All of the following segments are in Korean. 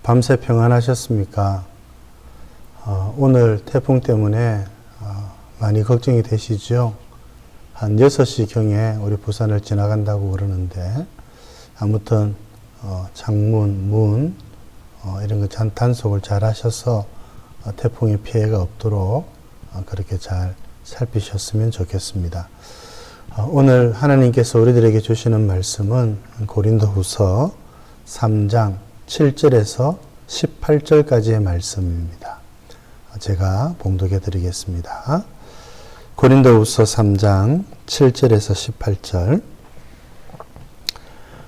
밤새 평안하셨습니까? 오늘 태풍 때문에 많이 걱정이 되시죠? 한 6시경에 우리 부산을 지나간다고 그러는데 아무튼 창문, 문 이런 거 단속을 잘 하셔서 태풍의 피해가 없도록 그렇게 잘 살피셨으면 좋겠습니다. 오늘 하나님께서 우리들에게 주시는 말씀은 고린도후서 3장 7절에서 18절까지의 말씀입니다. 제가 봉독해 드리겠습니다. 고린도후서 3장 7절에서 18절.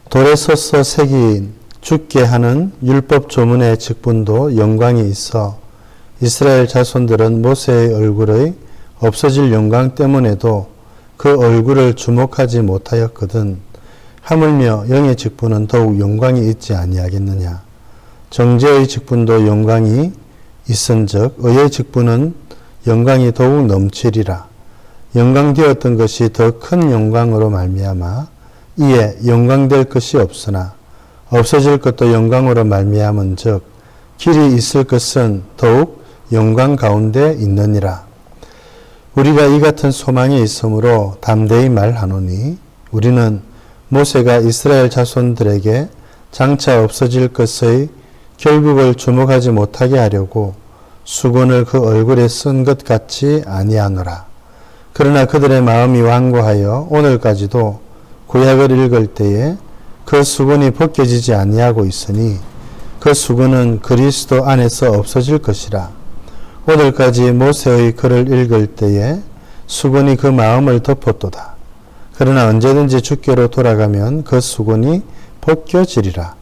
돌에 서서 새긴 죽게 하는 율법 조문의 직분도 영광이 있어 이스라엘 자손들은 모세의 얼굴의 없어질 영광 때문에도 그 얼굴을 주목하지 못하였거든 하물며 영의 직분은 더욱 영광이 있지 아니하겠느냐. 정죄의 직분도 영광이 있은즉 의의 직분은 영광이 더욱 넘치리라. 영광되었던 것이 더 큰 영광으로 말미암아 이에 영광될 것이 없으나 없어질 것도 영광으로 말미암은즉 길이 있을 것은 더욱 영광 가운데 있느니라. 우리가 이 같은 소망이 있으므로 담대히 말하노니 우리는 모세가 이스라엘 자손들에게 장차 없어질 것의 결국을 주목하지 못하게 하려고 수건을 그 얼굴에 쓴 것 같이 아니하노라. 그러나 그들의 마음이 완고하여 오늘까지도 구약을 읽을 때에 그 수건이 벗겨지지 아니하고 있으니 그 수건은 그리스도 안에서 없어질 것이라. 오늘까지 모세의 글을 읽을 때에 수건이 그 마음을 덮었도다. 그러나 언제든지 주께로 돌아가면 그 수건이 벗겨지리라.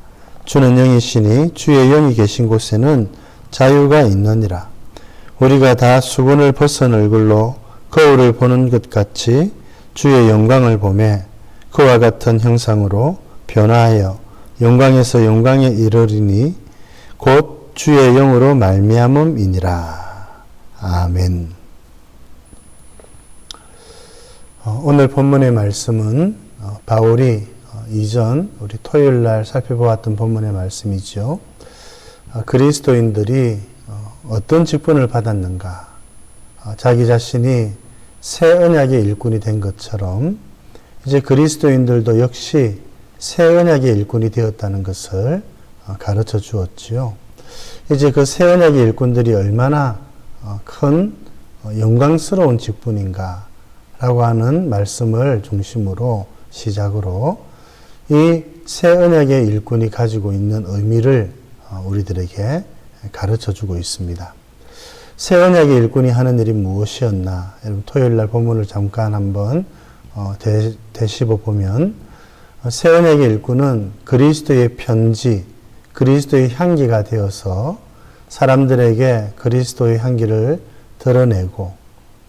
주는 영이시니 주의 영이 계신 곳에는 자유가 있느니라. 우리가 다 수건을 벗은 얼굴로 거울을 보는 것 같이 주의 영광을 보매 그와 같은 형상으로 변화하여 영광에서 영광에 이르리니 곧 주의 영으로 말미암음이니라. 아멘. 오늘 본문의 말씀은 바울이 이전 우리 토요일 날 살펴보았던 본문의 말씀이죠. 그리스도인들이 어떤 직분을 받았는가. 자기 자신이 새 언약의 일꾼이 된 것처럼 이제 그리스도인들도 역시 새 언약의 일꾼이 되었다는 것을 가르쳐 주었지요. 이제 그 새 언약의 일꾼들이 얼마나 큰 영광스러운 직분인가 라고 하는 말씀을 중심으로 시작으로 이 새 언약의 일꾼이 가지고 있는 의미를 우리들에게 가르쳐 주고 있습니다. 새 언약의 일꾼이 하는 일이 무엇이었나? 여러분 토요일 날 본문을 잠깐 한번 되씹어 보면 새 언약의 일꾼은 그리스도의 편지, 그리스도의 향기가 되어서 사람들에게 그리스도의 향기를 드러내고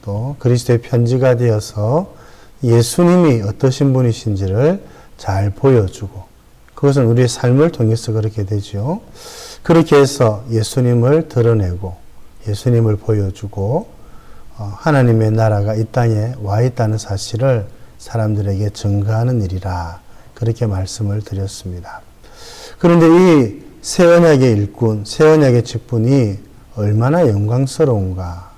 또 그리스도의 편지가 되어서 예수님이 어떠신 분이신지를 잘 보여주고 그것은 우리의 삶을 통해서 그렇게 되죠. 그렇게 해서 예수님을 드러내고 예수님을 보여주고 하나님의 나라가 이 땅에 와 있다는 사실을 사람들에게 증거하는 일이라 그렇게 말씀을 드렸습니다. 그런데 이 새 언약의 일꾼, 새 언약의 직분이 얼마나 영광스러운가.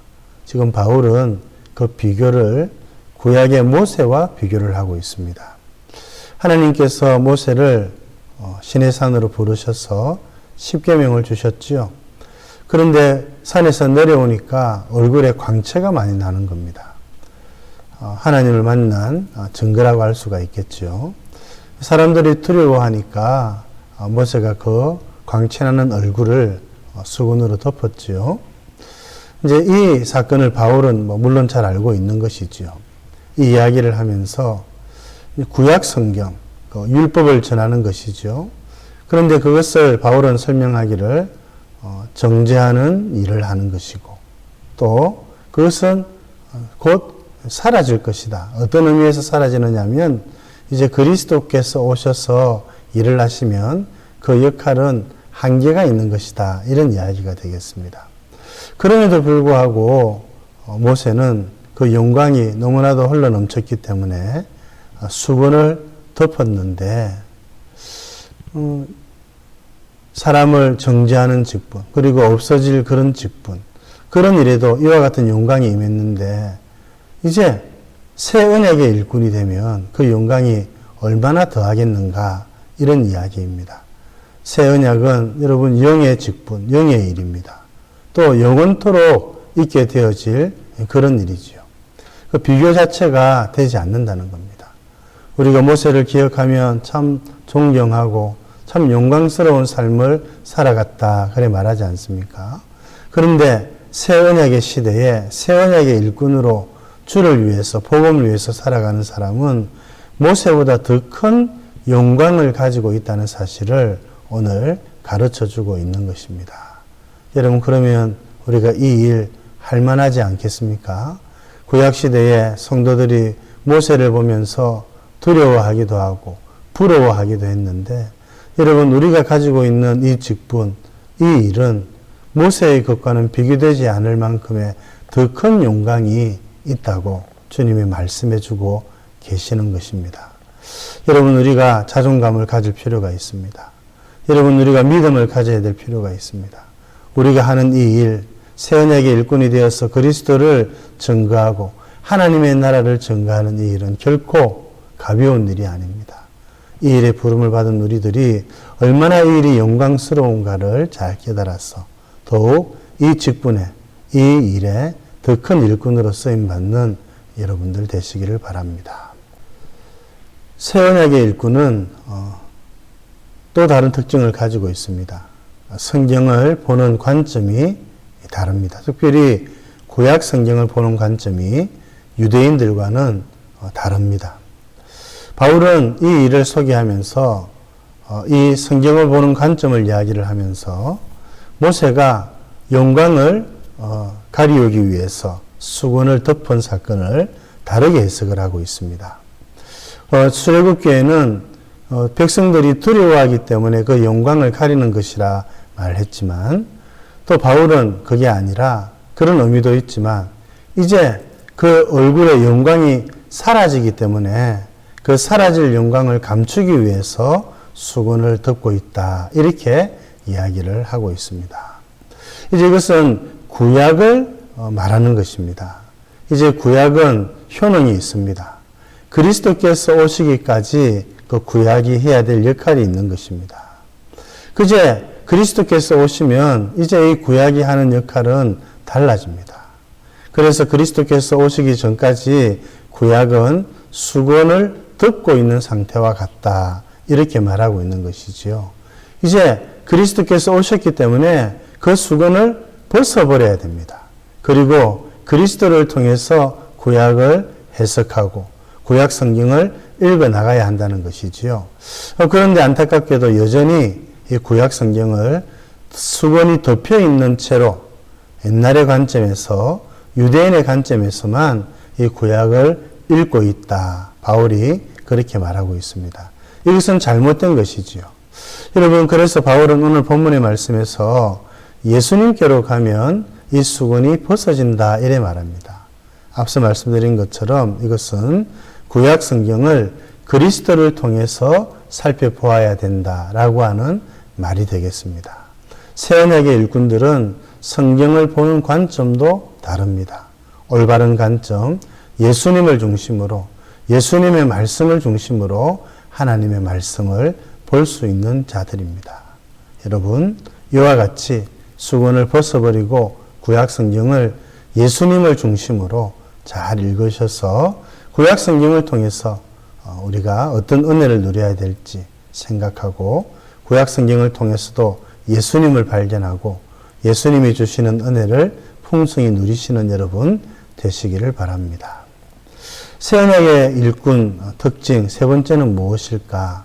지금 바울은 그 비교를 구약의 모세와 비교를 하고 있습니다. 하나님께서 모세를 시내산으로 부르셔서 십계명을 주셨지요. 그런데 산에서 내려오니까 얼굴에 광채가 많이 나는 겁니다. 하나님을 만난 증거라고 할 수가 있겠죠. 사람들이 두려워하니까 모세가 그 광채나는 얼굴을 수건으로 덮었지요. 이제 이 사건을 바울은 물론 잘 알고 있는 것이지요. 이 이야기를 하면서 구약 성경, 율법을 전하는 것이죠. 그런데 그것을 바울은 설명하기를 정죄하는 일을 하는 것이고 또 그것은 곧 사라질 것이다. 어떤 의미에서 사라지느냐 하면 이제 그리스도께서 오셔서 일을 하시면 그 역할은 한계가 있는 것이다. 이런 이야기가 되겠습니다. 그럼에도 불구하고 모세는 그 영광이 너무나도 흘러넘쳤기 때문에 수건을 덮었는데 사람을 정죄하는 직분, 그리고 없어질 그런 직분, 그런 일에도 이와 같은 영광이 임했는데 이제 새 언약의 일꾼이 되면 그 영광이 얼마나 더하겠는가, 이런 이야기입니다. 새 언약은 여러분 영의 직분, 영의 일입니다. 또 영원토록 있게 되어질 그런 일이지요. 그 비교 자체가 되지 않는다는 겁니다. 우리가 모세를 기억하면 참 존경하고 참 영광스러운 삶을 살아갔다, 그래 말하지 않습니까? 그런데 새 언약의 시대에 새 언약의 일꾼으로 주를 위해서, 복음을 위해서 살아가는 사람은 모세보다 더 큰 영광을 가지고 있다는 사실을 오늘 가르쳐주고 있는 것입니다. 여러분, 그러면 우리가 이 일 할만하지 않겠습니까? 구약시대에 성도들이 모세를 보면서 두려워하기도 하고 부러워하기도 했는데, 여러분, 우리가 가지고 있는 이 직분, 이 일은 모세의 것과는 비교되지 않을 만큼의 더 큰 영광이 있다고 주님이 말씀해 주고 계시는 것입니다. 여러분, 우리가 자존감을 가질 필요가 있습니다. 여러분, 우리가 믿음을 가져야 될 필요가 있습니다. 우리가 하는 이 일, 새 언약의 일꾼이 되어서 그리스도를 증거하고 하나님의 나라를 증거하는 이 일은 결코 가벼운 일이 아닙니다. 이 일에 부름을 받은 우리들이 얼마나 이 일이 영광스러운가를 잘 깨달아서 더욱 이 직분에, 이 일에 더 큰 일꾼으로 쓰임받는 여러분들 되시기를 바랍니다. 새 언약의 일꾼은 또 다른 특징을 가지고 있습니다. 성경을 보는 관점이 다릅니다. 특별히 구약 성경을 보는 관점이 유대인들과는 다릅니다. 바울은 이 일을 소개하면서 이 성경을 보는 관점을 이야기를 하면서 모세가 영광을 가리우기 위해서 수건을 덮은 사건을 다르게 해석을 하고 있습니다. 출애굽기에는 백성들이 두려워하기 때문에 그 영광을 가리는 것이라 말했지만, 또 바울은 그게 아니라 그런 의미도 있지만 이제 그 얼굴의 영광이 사라지기 때문에 그 사라질 영광을 감추기 위해서 수건을 덮고 있다, 이렇게 이야기를 하고 있습니다. 이제 이것은 구약을 말하는 것입니다. 이제 구약은 효능이 있습니다. 그리스도께서 오시기까지 그 구약이 해야 될 역할이 있는 것입니다. 그제 그리스도께서 오시면 이제 이 구약이 하는 역할은 달라집니다. 그래서 그리스도께서 오시기 전까지 구약은 수건을 덮고 있는 상태와 같다, 이렇게 말하고 있는 것이지요. 이제 그리스도께서 오셨기 때문에 그 수건을 벗어버려야 됩니다. 그리고 그리스도를 통해서 구약을 해석하고 구약 성경을 읽어 나가야 한다는 것이지요. 그런데 안타깝게도 여전히 이 구약 성경을 수건이 덮여 있는 채로 옛날의 관점에서, 유대인의 관점에서만 이 구약을 읽고 있다, 바울이 그렇게 말하고 있습니다. 이것은 잘못된 것이지요. 여러분, 그래서 바울은 오늘 본문의 말씀에서 예수님께로 가면 이 수건이 벗어진다, 이래 말합니다. 앞서 말씀드린 것처럼 이것은 구약 성경을 그리스도를 통해서 살펴보아야 된다라고 하는 말이 되겠습니다. 새 언약의 일꾼들은 성경을 보는 관점도 다릅니다. 올바른 관점, 예수님을 중심으로, 예수님의 말씀을 중심으로 하나님의 말씀을 볼 수 있는 자들입니다. 여러분, 이와 같이 수건을 벗어버리고 구약 성경을 예수님을 중심으로 잘 읽으셔서 구약 성경을 통해서 우리가 어떤 은혜를 누려야 될지 생각하고, 구약 성경을 통해서도 예수님을 발견하고 예수님이 주시는 은혜를 풍성히 누리시는 여러분 되시기를 바랍니다. 새 언약의 일꾼 특징 세 번째는 무엇일까?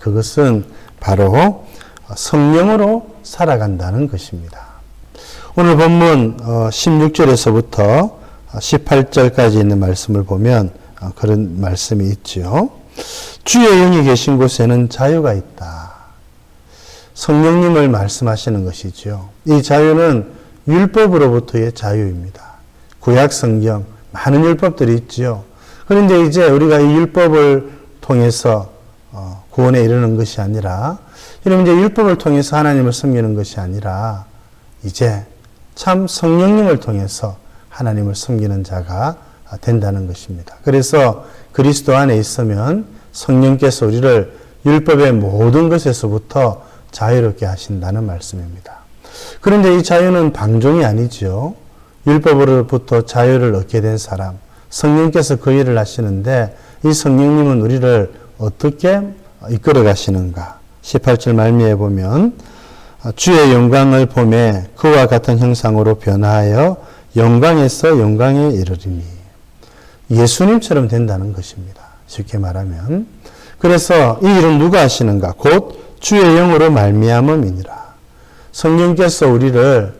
그것은 바로 성령으로 살아간다는 것입니다. 오늘 본문 16절에서부터 18절까지 있는 말씀을 보면 그런 말씀이 있죠. 주의 영이 계신 곳에는 자유가 있다. 성령님을 말씀하시는 것이죠. 이 자유는 율법으로부터의 자유입니다. 구약 성경 많은 율법들이 있지요. 그런데 이제 우리가 이 율법을 통해서 구원에 이르는 것이 아니라 여러분 이제 율법을 통해서 하나님을 섬기는 것이 아니라 이제 참 성령님을 통해서 하나님을 섬기는 자가 된다는 것입니다. 그래서 그리스도 안에 있으면 성령께서 우리를 율법의 모든 것에서부터 자유롭게 하신다는 말씀입니다. 그런데 이 자유는 방종이 아니죠. 율법으로부터 자유를 얻게 된 사람, 성령께서 그 일을 하시는데 이 성령님은 우리를 어떻게 이끌어 가시는가? 18절 말미에 보면 주의 영광을 보매 그와 같은 형상으로 변화하여 영광에서 영광에 이르리니 예수님처럼 된다는 것입니다. 쉽게 말하면 그래서 이 일은 누가 하시는가? 곧 주의 영으로 말미암음이니라. 성령께서 우리를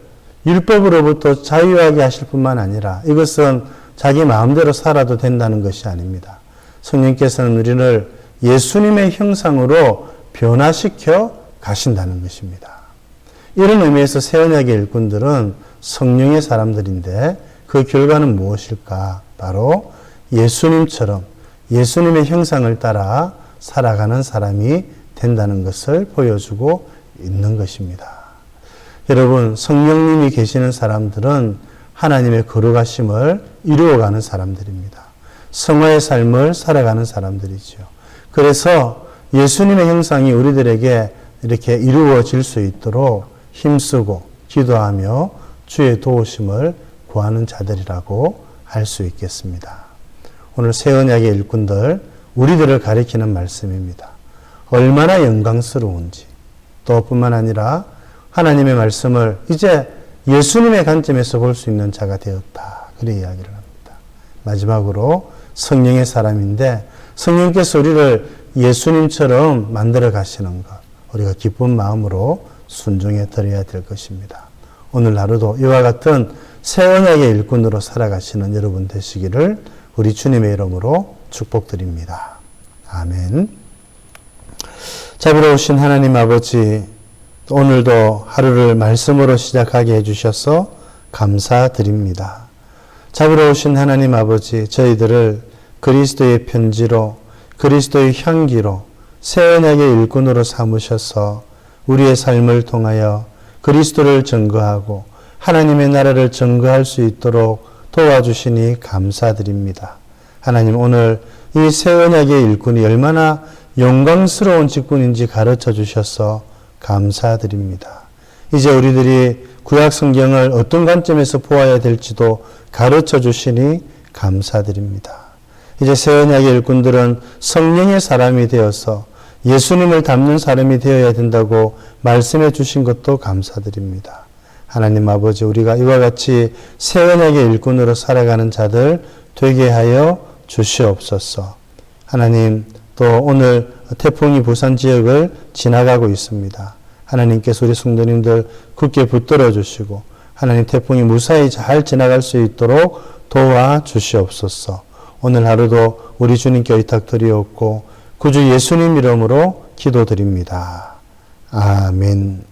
율법으로부터 자유하게 하실 뿐만 아니라 이것은 자기 마음대로 살아도 된다는 것이 아닙니다. 성령께서는 우리를 예수님의 형상으로 변화시켜 가신다는 것입니다. 이런 의미에서 새 언약의 일꾼들은 성령의 사람들인데 그 결과는 무엇일까? 바로 예수님처럼 예수님의 형상을 따라 살아가는 사람이 된다는 것을 보여주고 있는 것입니다. 여러분, 성령님이 계시는 사람들은 하나님의 거룩하심을 이루어가는 사람들입니다. 성화의 삶을 살아가는 사람들이죠. 그래서 예수님의 형상이 우리들에게 이렇게 이루어질 수 있도록 힘쓰고 기도하며 주의 도우심을 구하는 자들이라고 할 수 있겠습니다. 오늘 새 언약의 일꾼들, 우리들을 가리키는 말씀입니다. 얼마나 영광스러운지, 또 뿐만 아니라 하나님의 말씀을 이제 예수님의 관점에서 볼 수 있는 자가 되었다. 그런 이야기를 합니다. 마지막으로 성령의 사람인데 성령께서 우리를 예수님처럼 만들어 가시는 것, 우리가 기쁜 마음으로 순종해 드려야 될 것입니다. 오늘 하루도 이와 같은 새 언약의 일꾼으로 살아가시는 여러분 되시기를 우리 주님의 이름으로 축복드립니다. 아멘. 잡으러 오신 하나님 아버지, 오늘도 하루를 말씀으로 시작하게 해주셔서 감사드립니다. 잡으러 오신 하나님 아버지, 저희들을 그리스도의 편지로, 그리스도의 향기로 새 언약의 일꾼으로 삼으셔서 우리의 삶을 통하여 그리스도를 증거하고 하나님의 나라를 증거할 수 있도록 도와주시니 감사드립니다. 하나님, 오늘 이 새 언약의 일꾼이 얼마나 영광스러운 직분인지 가르쳐 주셔서 감사드립니다. 이제 우리들이 구약 성경을 어떤 관점에서 보아야 될지도 가르쳐 주시니 감사드립니다. 이제 새 언약의 일꾼들은 성령의 사람이 되어서 예수님을 닮는 사람이 되어야 된다고 말씀해 주신 것도 감사드립니다. 하나님 아버지, 우리가 이와 같이 새 언약의 일꾼으로 살아가는 자들 되게 하여 주시옵소서. 하나님, 또 오늘 태풍이 부산 지역을 지나가고 있습니다. 하나님께서 우리 성도님들 굳게 붙들어 주시고 하나님 태풍이 무사히 잘 지나갈 수 있도록 도와주시옵소서. 오늘 하루도 우리 주님께 의탁드리옵고 구주 예수님 이름으로 기도드립니다. 아멘.